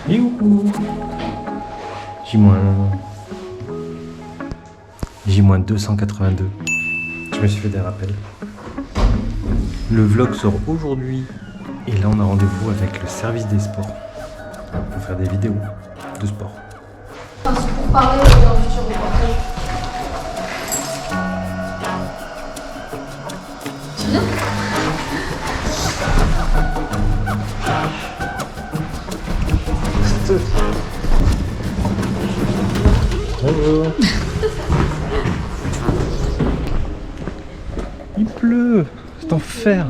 Youhou. J-282. Je me suis fait des rappels. Le vlog sort aujourd'hui. Et là, on a rendez-vous avec le service des sports pour faire des vidéos de sport. C'est pour parler d'un futur reportage. C'est bien. Bonjour. Il pleut, c'est enfer.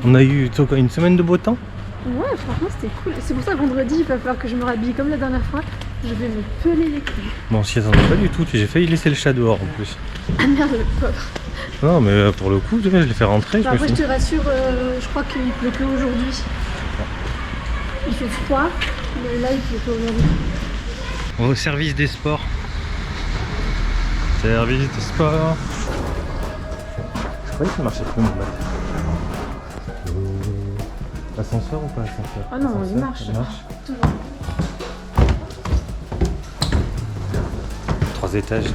On a eu une semaine de beau temps. Ouais, franchement c'était cool. C'est pour ça que vendredi il va falloir que je me rhabille comme la dernière fois. Je vais me peler les couilles. Bon, on s'y attendait pas du tout. J'ai failli laisser le chat dehors en plus. Ah merde, le pauvre. Non, mais pour le coup, je l'ai fait rentrer. Bah, après, je te rassure, je crois qu'il pleut que aujourd'hui. Il fait froid, mais là il pleut que aujourd'hui. Au service des sports. Service des sports. Je croyais que ça marchait plus mon mat. Ascenseur ou pas ascenseur? Ah non, ascenseur, il marche. Il marche. Toujours. 3 étages.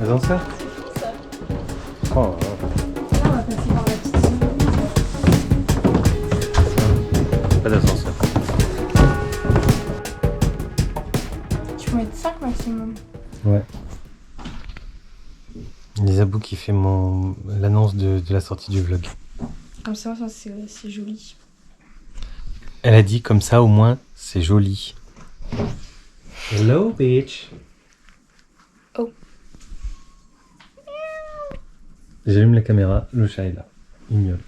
Ascenseur? Ça. Oh, Là, on va passer par la petite zone. pas d'ascenseur. Tu peux mettre 5 maximum. Ouais. Isabou qui fait l'annonce de la sortie du vlog. Comme ça c'est joli. Elle a dit comme ça au moins c'est joli. Hello bitch. Oh. J'allume la caméra, le chat est là. Il miaule.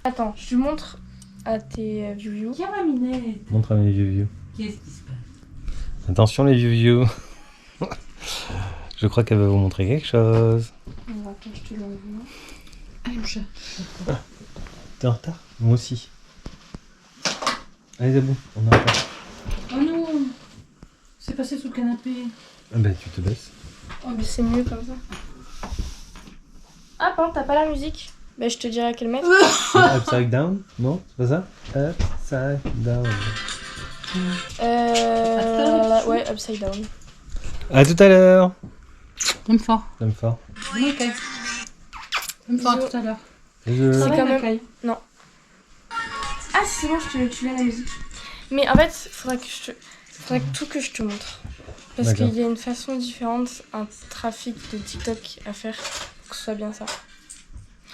Attends, je te montre à tes vieux. Tiens ma minette. Montre à mes vieux. Qu'est-ce qui se passe? Attention les vieux. Je crois qu'elle va vous montrer quelque chose. Attends, je te l'envoie. Ah, le chat. T'es en retard? Moi aussi. Allez Isabou, on est en retard. Oh non. C'est passé sous le canapé. Ah bah tu te baisses. Oh, mais c'est mieux comme ça. Ah, pardon, t'as pas la musique? Bah, je te dirai à quelle mettre. Upside down? Non, c'est pas ça? Upside down. Ouais, upside down. À tout à l'heure. T'aimes fort. J'aime fort. Ok. T'aimes fort à tout à l'heure. Je... C'est Ça va, quand même- Macaille? Non. Ah, c'est bon, tu l'as la musique. Mais en fait, faudrait que tout que je te montre. Parce D'accord. qu'il y a une façon différente, un trafic de TikTok à faire pour que ce soit bien ça.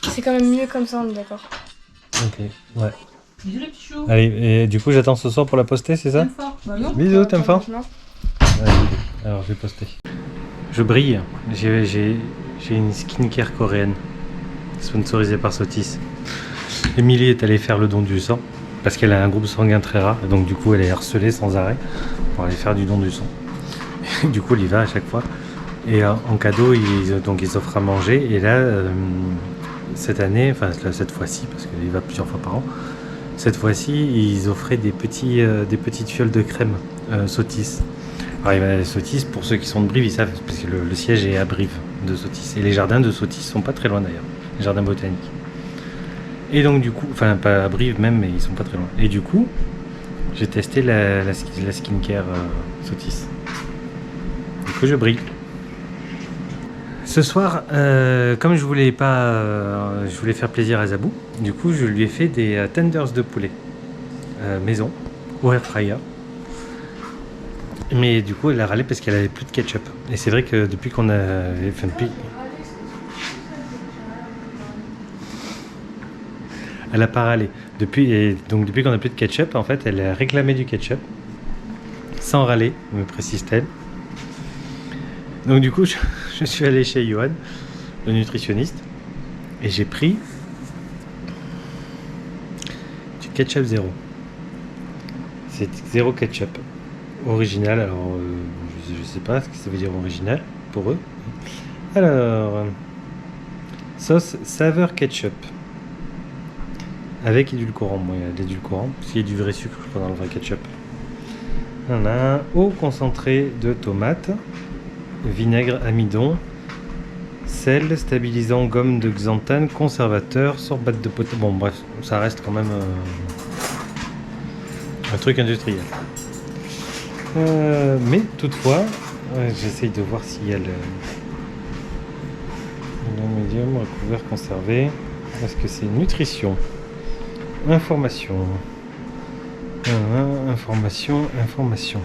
C'est quand même mieux comme ça, on est d'accord. Ok, ouais. Bisous les petits choux. Allez, et du coup j'attends ce soir pour la poster, c'est ça? T'aimes fort? Bah non. Bisous, t'aimes fort? Non. Alors je vais poster. Je brille, j'ai une skincare coréenne, sponsorisée par Sotis. Émilie est allée faire le don du sang, parce qu'elle a un groupe sanguin très rare, et donc du coup elle est harcelée sans arrêt pour aller faire du don du sang. Et du coup elle y va à chaque fois. Et en cadeau, ils offrent à manger, et là, cette année, enfin cette fois-ci, parce qu'il y va plusieurs fois par an, cette fois-ci ils offraient des petites fioles de crème Sotis. Alors, Sotis, pour ceux qui sont de Brive, ils savent, parce que le siège est à Brive de Sotis. Et les jardins de Sotis sont pas très loin d'ailleurs, les jardins botaniques. Et donc du coup, enfin pas à Brive même, mais ils sont pas très loin. Et du coup, j'ai testé la skincare Sotis. Du coup, je brille. Ce soir, comme je voulais faire plaisir à Zabou, du coup, je lui ai fait des tenders de poulet maison, au air fryer. Mais du coup, elle a râlé parce qu'elle avait plus de ketchup. Et c'est vrai que depuis qu'on a... Enfin, elle a pas râlé. Depuis qu'on a plus de ketchup, en fait, elle a réclamé du ketchup. Sans râler, me précise-t-elle. Donc du coup, je suis allé chez Johan, le nutritionniste. Et j'ai pris du ketchup zéro. C'est zéro ketchup. Original, alors je sais pas ce que ça veut dire original pour eux. Alors, sauce saveur ketchup avec édulcorant. Bon, il y a de l'édulcorant parce qu'il y a du vrai sucre, je crois, dans le vrai ketchup. Voilà, eau concentrée de tomate, vinaigre amidon, sel, stabilisant, gomme de xanthane, conservateur, sorbate de potasse. Bon, bref, ça reste quand même un truc industriel. Mais toutefois, j'essaye de voir s'il y a le médium, recouvert, conservé. Est-ce que c'est nutrition? Information. Information.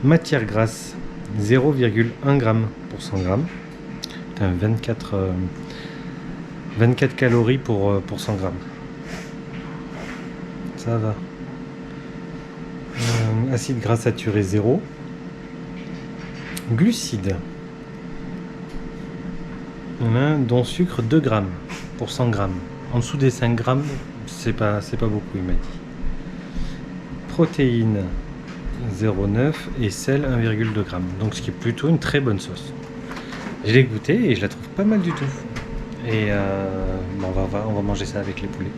Matière grasse, 0,1 g pour 100 g. Putain, 24 calories pour 100 g. Ça va. Acide gras saturé 0. Glucides. Dont sucre 2 g pour 100 g. En dessous des 5 g, c'est pas beaucoup, il m'a dit. Protéines 0,9 et sel 1,2 g. Donc ce qui est plutôt une très bonne sauce. Je l'ai goûté et je la trouve pas mal du tout. Et bon, on va manger ça avec les poulets.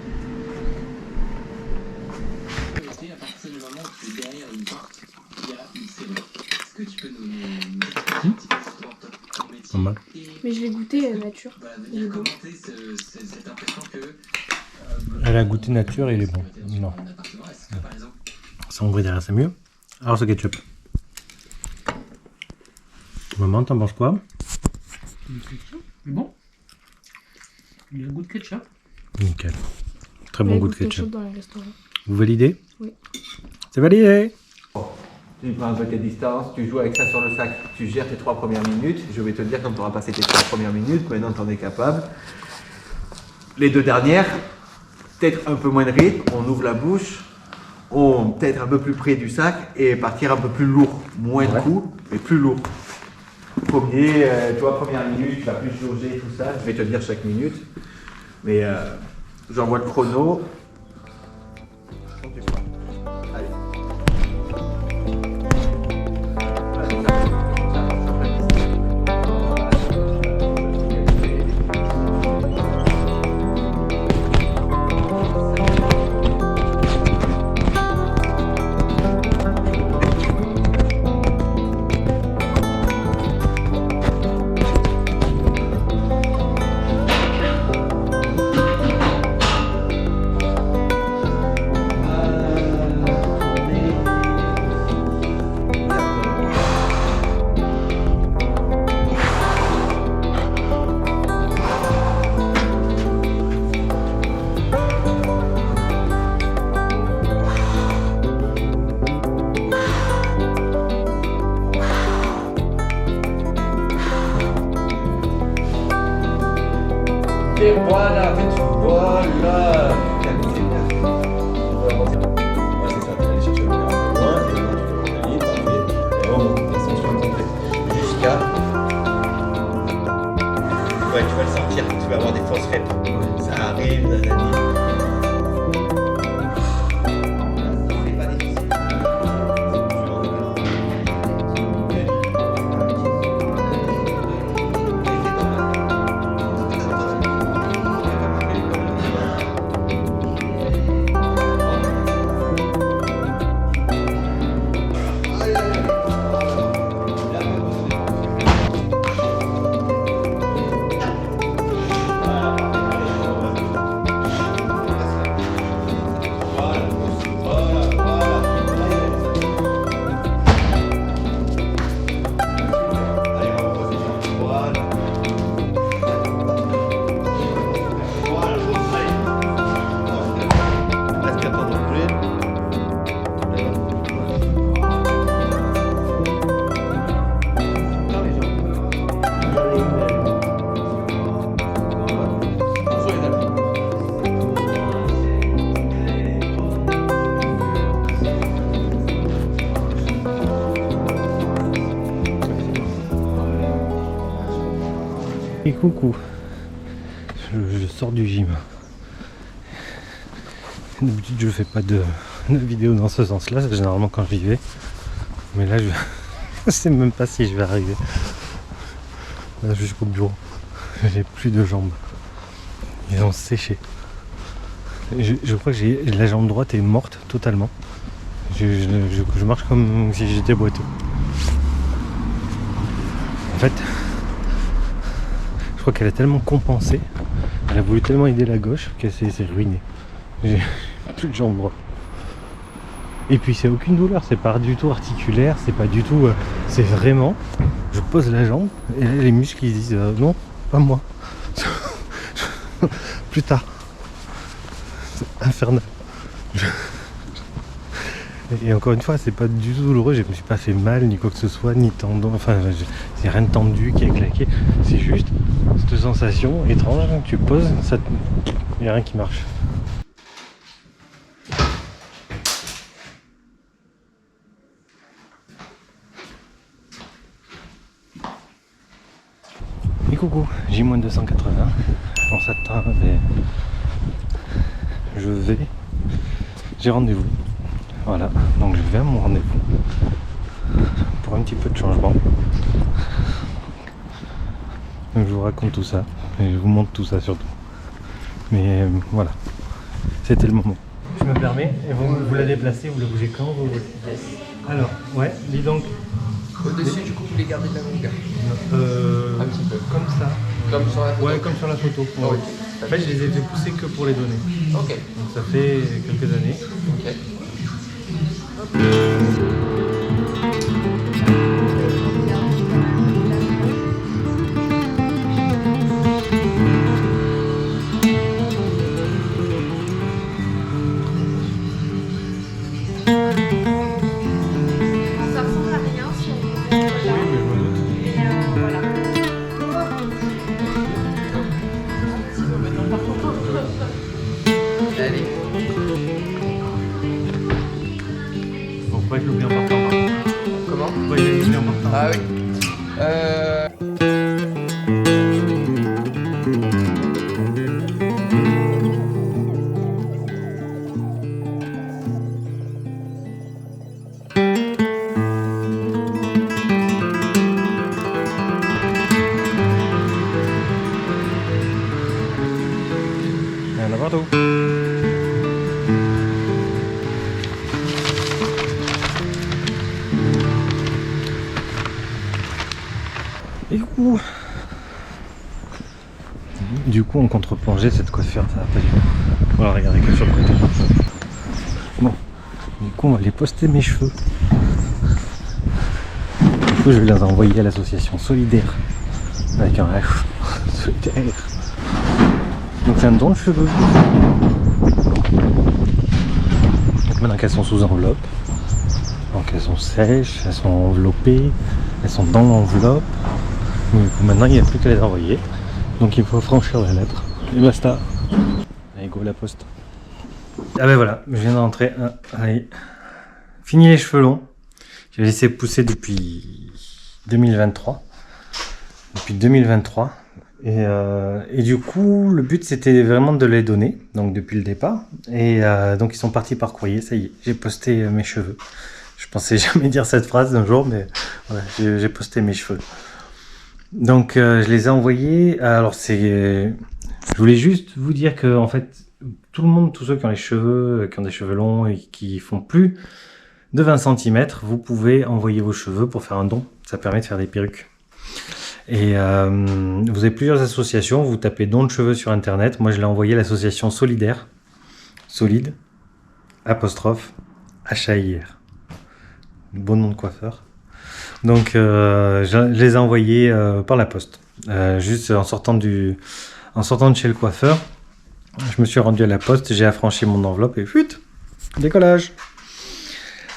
Pas mal. Mais je l'ai goûté nature. Il est bon. Elle a goûté nature et il est bon. Non. Sans bruit derrière, c'est mieux. Alors ce ketchup. Maman, t'en penses quoi? Bon. Il a le goût de ketchup. Nickel. Très bon goût de ketchup. Dans les restaurants. Vous validez? Oui. C'est validé. Tu prends un peu tes distances, tu joues avec ça sur le sac, tu gères tes 3 premières minutes. Je vais te dire quand tu auras passé tes 3 premières minutes, maintenant tu en es capable. Les 2 dernières, peut-être un peu moins de rythme, on ouvre la bouche, on peut-être un peu plus près du sac et partir un peu plus lourd. Moins de coups, mais plus lourd. Premier, tu vois, première minute, tu vas plus jauger tout ça, je vais te dire chaque minute. Mais j'envoie le chrono. Allez. Et voilà, voilà. Ouais, c'est ça, tu vas aller chercher le verre un peu loin, et là tu peux revenir, parfait. Et remonte, descension complète. Jusqu'à. Ouais, tu vas le sentir, tu vas avoir des fausses rêves. Ça arrive, nanani. C'est pas difficile. Et coucou, je sors du gym. D'habitude je fais pas de vidéo dans ce sens là, c'est généralement quand j'y vais. Mais là Je sais même pas si je vais arriver là jusqu'au bureau. J'ai plus de jambes. Ils ont séché. Je crois que la jambe droite est morte totalement. Je marche comme si j'étais boiteux. En fait, je crois qu'elle a tellement compensé, elle a voulu tellement aider la gauche qu'elle s'est ruinée. J'ai plus de jambe droite. Et puis c'est aucune douleur, c'est pas du tout articulaire, c'est pas du tout... c'est vraiment, je pose la jambe et là, les muscles ils disent non, pas moi. Plus tard. C'est infernal. Et encore une fois, c'est pas du tout douloureux, je me suis pas fait mal, ni quoi que ce soit, ni tendon, enfin, c'est rien de tendu qui est claqué, c'est juste cette sensation étrange, tu poses, il n'y a rien qui marche. Et coucou, J-280, on s'attend, mais j'ai rendez-vous. Voilà, donc je vais à mon rendez-vous pour un petit peu de changement. Donc je vous raconte tout ça et je vous montre tout ça surtout. Mais voilà, c'était le moment. Je me permets, et vous la déplacez, vous la bougez quand vous voulez. Yes. Alors, ouais, dis donc. Au-dessus, du coup, vous voulez garder de la longueur. Un petit peu. Comme ça. Comme sur la photo. Ouais, comme sur la photo. Oh, oui. En fait, je les ai fait pousser que pour les donner. Ok. Donc ça fait quelques années. Ok. Ça ressemble à rien si on fait Oui, mais je me doute. et voilà. Allez. Bon, pourquoi je l'oublie en partant par contre. Comment? Pourquoi il est oublié en partant? Ah oui. Rien à voir tout. Et du coup, en contre-plongée, cette coiffure, ça va pas du tout. Voilà, regardez que sur le côté. Bon, du coup, on va aller poster mes cheveux. Du coup, je vais les envoyer à l'association Solidaire. Avec un H. Solidaire. Donc, c'est un don de cheveux. Donc, maintenant qu'elles sont sous enveloppe, donc elles sont sèches, elles sont enveloppées, elles sont dans l'enveloppe. Maintenant, il n'y a plus qu'à les envoyer. Donc, il faut franchir la lettre. Et basta. Allez, go la poste. Ah ben voilà, je viens de rentrer. Allez. Fini les cheveux longs. J'ai laissé pousser depuis 2023. Depuis 2023. Et du coup, le but c'était vraiment de les donner. Donc, depuis le départ. Et donc, ils sont partis par courrier. Ça y est, j'ai posté mes cheveux. Je pensais jamais dire cette phrase un jour, mais voilà, j'ai posté mes cheveux. Donc je les ai envoyés. Alors je voulais juste vous dire que en fait tout le monde, tous ceux qui ont les cheveux, qui ont des cheveux longs et qui font plus de 20 cm, vous pouvez envoyer vos cheveux pour faire un don. Ça permet de faire des perruques. Et vous avez plusieurs associations. Vous tapez don de cheveux sur internet. Moi je l'ai envoyé à l'association Solidaire. Solide apostrophe HAIR. Bon nom de coiffeur. Donc je les ai envoyés par la poste. Juste en sortant de chez le coiffeur, je me suis rendu à la poste, j'ai affranchi mon enveloppe et fuite, décollage.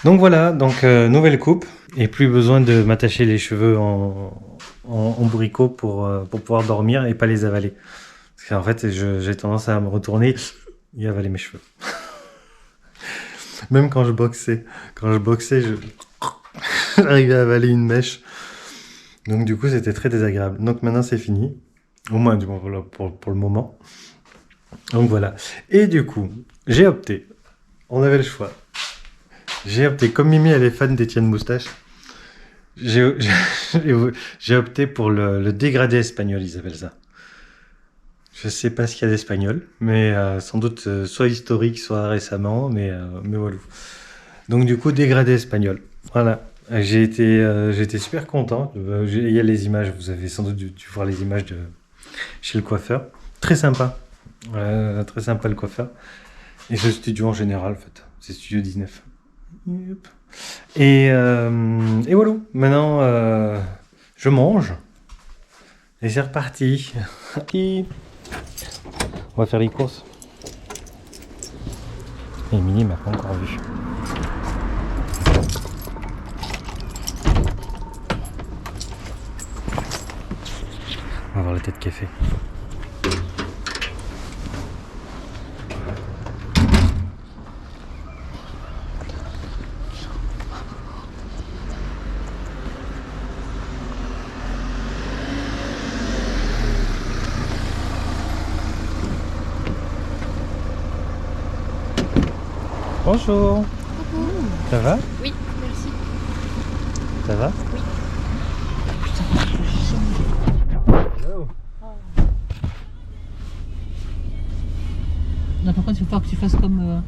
Donc voilà, donc nouvelle coupe et plus besoin de m'attacher les cheveux en bourricot pour pouvoir dormir et pas les avaler. Parce qu'en fait, j'ai tendance à me retourner et avaler mes cheveux. Même quand je boxais, j'arrivais à avaler une mèche. Donc du coup, c'était très désagréable. Donc maintenant, c'est fini. Au moins, du moins, voilà, pour le moment. Donc voilà. Et du coup, j'ai opté. On avait le choix. J'ai opté, comme Mimi, elle est fan d'Étienne Moustache. J'ai opté pour le dégradé espagnol, ils appellent ça. Je sais pas ce qu'il y a d'espagnol, mais sans doute soit historique, soit récemment, mais voilà. Donc du coup, dégradé espagnol. Voilà. J'ai été super content. Il y a les images, vous avez sans doute dû voir les images de chez le coiffeur. Très sympa. Très sympa le coiffeur. Et ce studio en général, en fait. C'est Studio 19. Yep. Et voilà. Maintenant, je mange. Et c'est reparti. On va faire les courses. Et Émilie m'a pas encore vu. On va voir la tête café. Bonjour. Coucou. Ça va? Oui, merci. Ça va? Oui. Hello. Non, par contre, il faut que tu fasses comme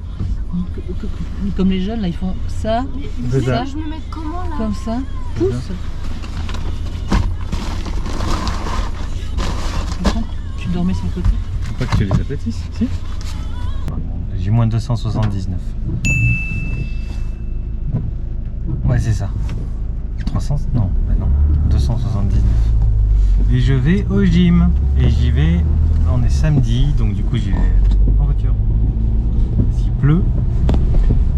les jeunes, là, ils font ça, C'est ça. Je me mets comment là? comme ça, pousse. Par contre, tu dormais sur le côté. Faut pas que tu les aplatisses, si? J'ai moins 279. Ouais, c'est ça. 300? Non, bah non. 279. Et je vais au gym. Et j'y vais. On est samedi, donc du coup j'y vais en voiture. S'il pleut.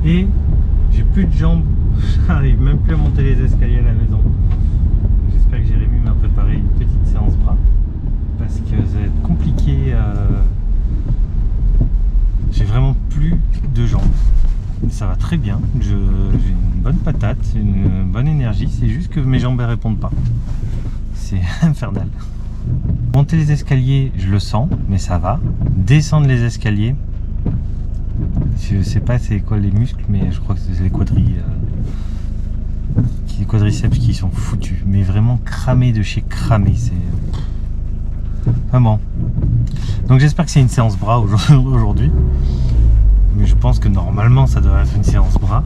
Et j'ai plus de jambes. J'arrive même plus à monter les escaliers à la maison. J'espère que Jérémy m'a préparé une petite séance bras. Parce que ça va être compliqué. J'ai vraiment plus de jambes. Ça va très bien. J'ai une bonne patate, une bonne énergie. C'est juste que mes jambes ne répondent pas. C'est infernal. Monter les escaliers, je le sens, mais ça va. Descendre les escaliers, je sais pas c'est quoi les muscles, mais je crois que c'est les quadriceps qui sont foutus. Mais vraiment cramés de chez cramés. C'est vraiment. Donc j'espère que c'est une séance bras aujourd'hui. Mais je pense que normalement ça devrait être une séance bras.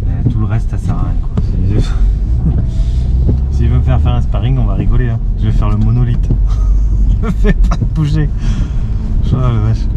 Mais tout le reste ça sert à rien quoi. S'il veut me faire un sparring, on va rigoler hein. Je vais faire le monolithe. Je me fais pas bouger. Oh la vache.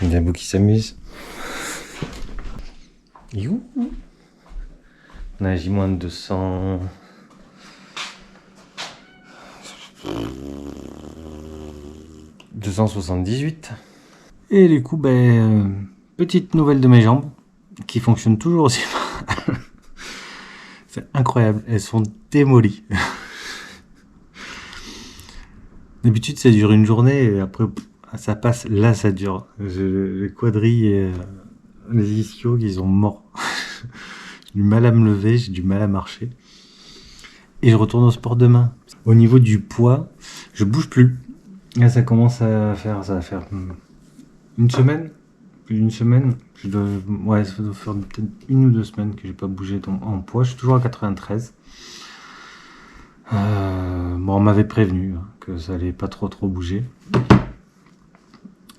Il y a un bout qui s'amuse. You. On a moins de 200. 278. Et du coup, petite nouvelle de mes jambes qui fonctionnent toujours aussi mal. C'est incroyable, elles sont démolies. D'habitude, ça dure une journée et après, ça passe. Là, ça dure. Les quadrilles et les ischios, ils sont morts. J'ai du mal à me lever, j'ai du mal à marcher. Et je retourne au sport demain. Au niveau du poids, je bouge plus. Là, ça commence à faire, ça va faire une semaine. Plus d'une semaine. Ça doit faire peut-être 1 ou 2 semaines que j'ai pas bougé en poids. Je suis toujours à 93. Bon, on m'avait prévenu hein, que ça allait pas trop bouger.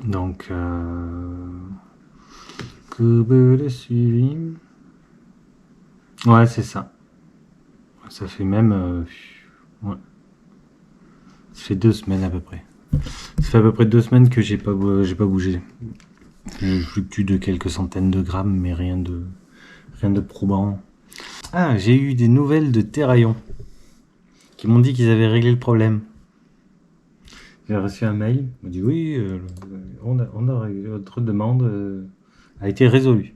Donc, que le suivi. Ouais, c'est ça. Ça fait même. Ouais. Ça fait 2 semaines à peu près. Ça fait à peu près 2 semaines que j'ai pas bougé. Je fluctue de quelques centaines de grammes, mais rien de probant. Ah, j'ai eu des nouvelles de Terraillon qui m'ont dit qu'ils avaient réglé le problème. J'ai reçu un mail, ils m'ont dit oui, votre demande a été résolue.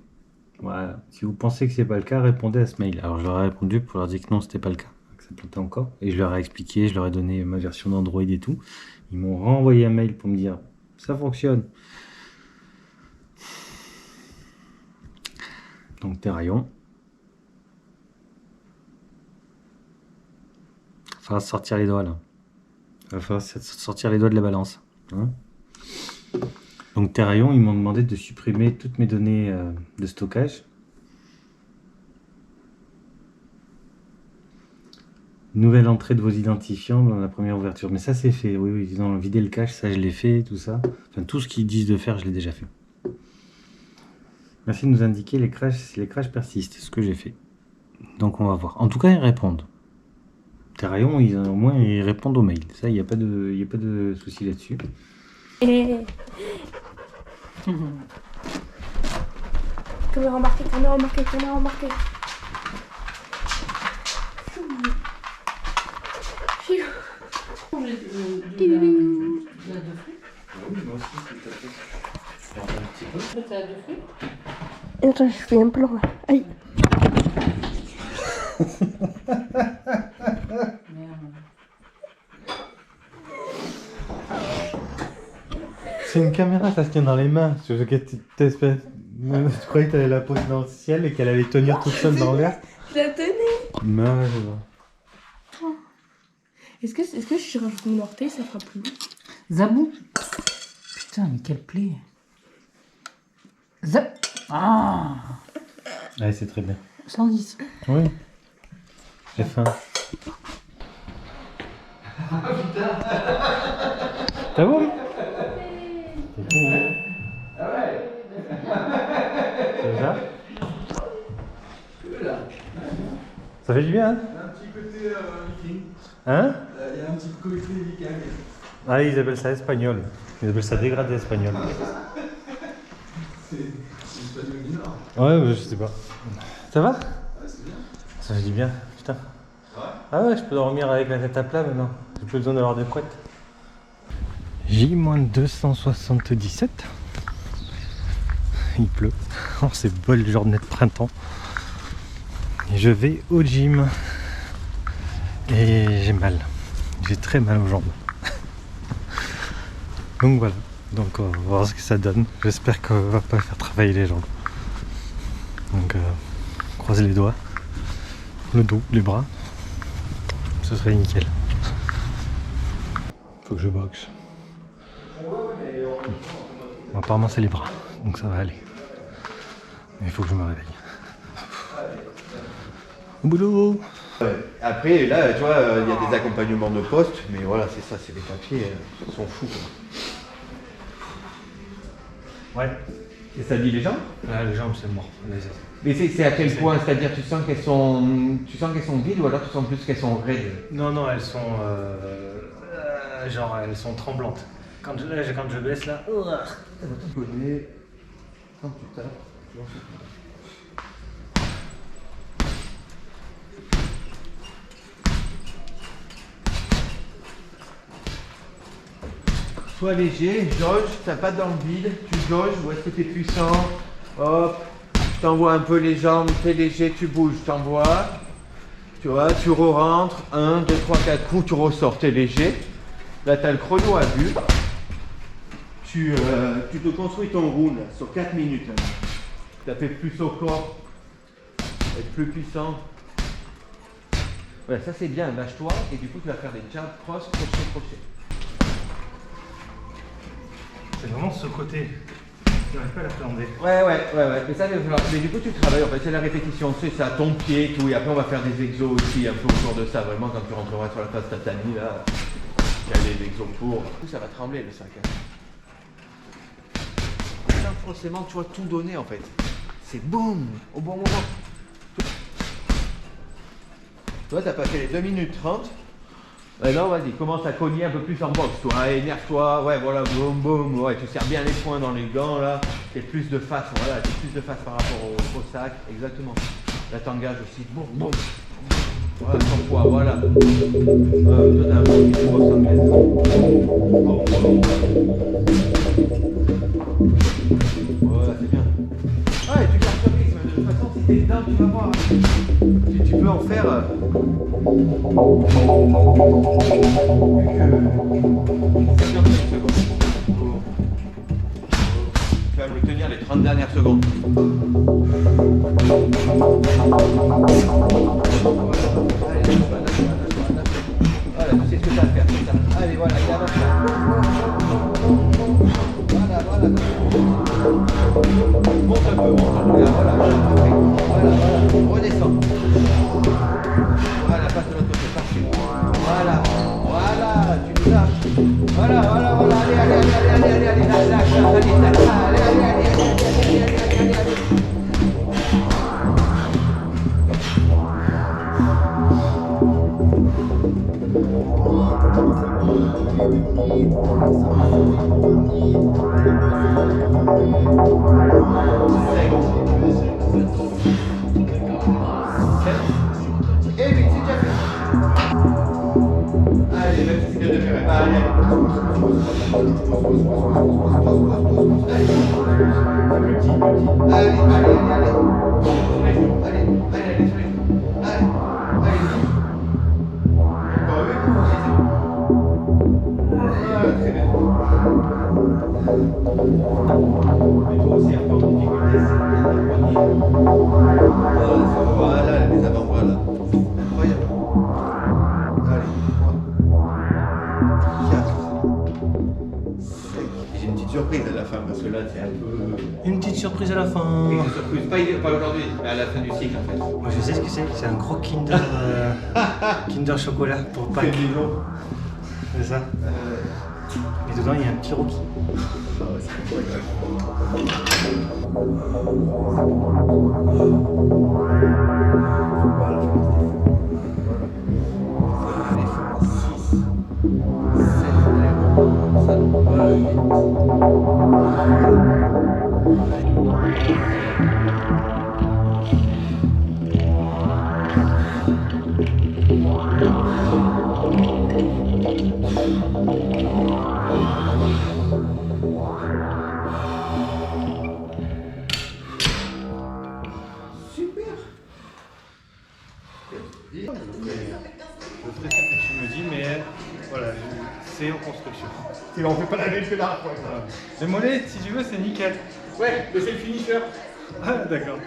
Voilà. Si vous pensez que c'est pas le cas, répondez à ce mail. Alors je leur ai répondu pour leur dire que non, c'était pas le cas, que ça plantait encore. Et je leur ai expliqué, je leur ai donné ma version d'Android et tout. Ils m'ont renvoyé un mail pour me dire ça fonctionne. Donc Terraillon. Il va falloir sortir les doigts là. Il va falloir sortir les doigts de la balance. Hein. Donc Terraillon, ils m'ont demandé de supprimer toutes mes données de stockage. Nouvelle entrée de vos identifiants dans la première ouverture. Mais ça c'est fait, oui, ils ont vidé le cache, ça je l'ai fait, tout ça. Enfin tout ce qu'ils disent de faire, je l'ai déjà fait. Merci de nous indiquer si les crashs persistent, c'est ce que j'ai fait. Donc on va voir. En tout cas, ils répondent. Terraillon, au moins ils répondent aux mails. Ça, il n'y a pas de souci là-dessus. Caméra embarquée. Attends, je fais un plan là. Aïe. C'est une caméra, ça se tient dans les mains. Tu croyais que tu allais la poser dans le ciel et qu'elle allait tenir toute seule dans l'air? Je la tenais. Non, je vois. Est-ce que si je rajoute mon orteil, ça fera plus long? Zabou. Putain, mais quelle plaie. Ah. Ouais, c'est très bien. 110. Oui. J'ai faim. T'as bon? Ah ouais. C'est ça? Ça fait du bien, hein? Il y a un petit côté viking. Hein? Il y a un petit côté viking. Ah, ils appellent ça espagnol. Ils appellent ça dégradé espagnol. C'est espagnol du Nord. Ouais, je sais pas. Ça va? Ouais, c'est bien. Ça fait du bien, putain. Ouais. Ah ouais, je peux dormir avec la tête à plat maintenant. J'ai plus besoin d'avoir des couettes. J-277. Il pleut. Oh, c'est belle journée de printemps. Et je vais au gym. Et j'ai mal. J'ai très mal aux jambes. Donc voilà. Donc on va voir ce que ça donne. J'espère qu'on va pas faire travailler les jambes. Donc croisez les doigts. Le dos, les bras. Ce serait nickel. Faut que je boxe. Bon, apparemment c'est les bras, donc ça va aller. Mais il faut que je me réveille. Au boulot. Après, là, tu vois, il y a des accompagnements de poste, mais voilà, c'est ça, c'est les papiers, ils sont fous. Quoi. Ouais. Et ça dit les jambes? Ah, les jambes c'est mort. Mais c'est à quel point? C'est-à-dire tu sens qu'elles sont vides ou alors tu sens plus qu'elles sont raides? Non, elles sont genre elles sont tremblantes. Quand je baisse là. Tu connais quand tu tapes. Sois léger, jauge, t'as pas dans le vide, tu jauges, où est-ce que t'es puissant, hop, je t'envoie un peu les jambes, t'es léger, tu bouges, je t'envoie, tu vois, tu re-rentres, 1, 2, 3, 4 coups, tu ressors, t'es léger, là t'as le chrono à vue, tu te construis ton round sur 4 minutes, là. Taper plus au corps, être plus puissant, voilà, ça c'est bien, lâche-toi, et du coup tu vas faire des jabs, cross, crochet, crochet. C'est vraiment ce côté. J'arrive pas à l'appréhender. Ouais. Mais ça, mais du coup, tu travailles, en fait, c'est la répétition, tu sais, c'est à ton pied, tout. Et après, on va faire des exos aussi, un peu autour de ça. Vraiment, quand tu rentreras sur la phase tatami, là, il y a des exos pour. Du coup, ça va trembler, le sac. Sans forcément, tu vois, tout donner, en fait. C'est boum, au bon moment. Tu vois, t'as pas fait les 2 minutes 30. Non, vas-y, commence à cogner un peu plus en boxe, toi. Énerve-toi, ouais, voilà, boum, boum. Ouais, tu serres bien les poings dans les gants, là. T'es plus de face, voilà, t'es plus de face par rapport au sac, exactement. Là, t'engages aussi, boum, boum. Voilà, ton poids, voilà. Toi, t'as un peu de boxe anglaise. Boum, boum. Voilà, c'est bien. Ouais, tu gardes ce rythme. De toute façon, si t'es dedans, tu vas voir. Tu peux en faire. Tu vas me tenir les 30 dernières secondes. Voilà, tu sais ce que tu as à faire. Allez, voilà, il avance. Voilà. Monte un peu, regarde, voilà, voilà, redescends. Voilà, passe de l'autre côté, parfait. Voilà, tu nous as. Voilà, allez, Voilà, les avant, voilà. Incroyable. Allez, 3, 4, 5. J'ai une petite surprise à la fin parce que là, c'est un peu. Une petite surprise à la fin. Une surprise, pas aujourd'hui, mais à la fin du cycle en fait. Moi je sais ce que c'est un gros Kinder, Kinder chocolat pour Pâques. C'est ça. Et dedans il y a un petit Rocky. Tu me dis, mais voilà, c'est en construction. Si on fait pas la même que là, Les mollets, si tu veux, c'est nickel. ouais, mais c'est le finisher. Ah, d'accord.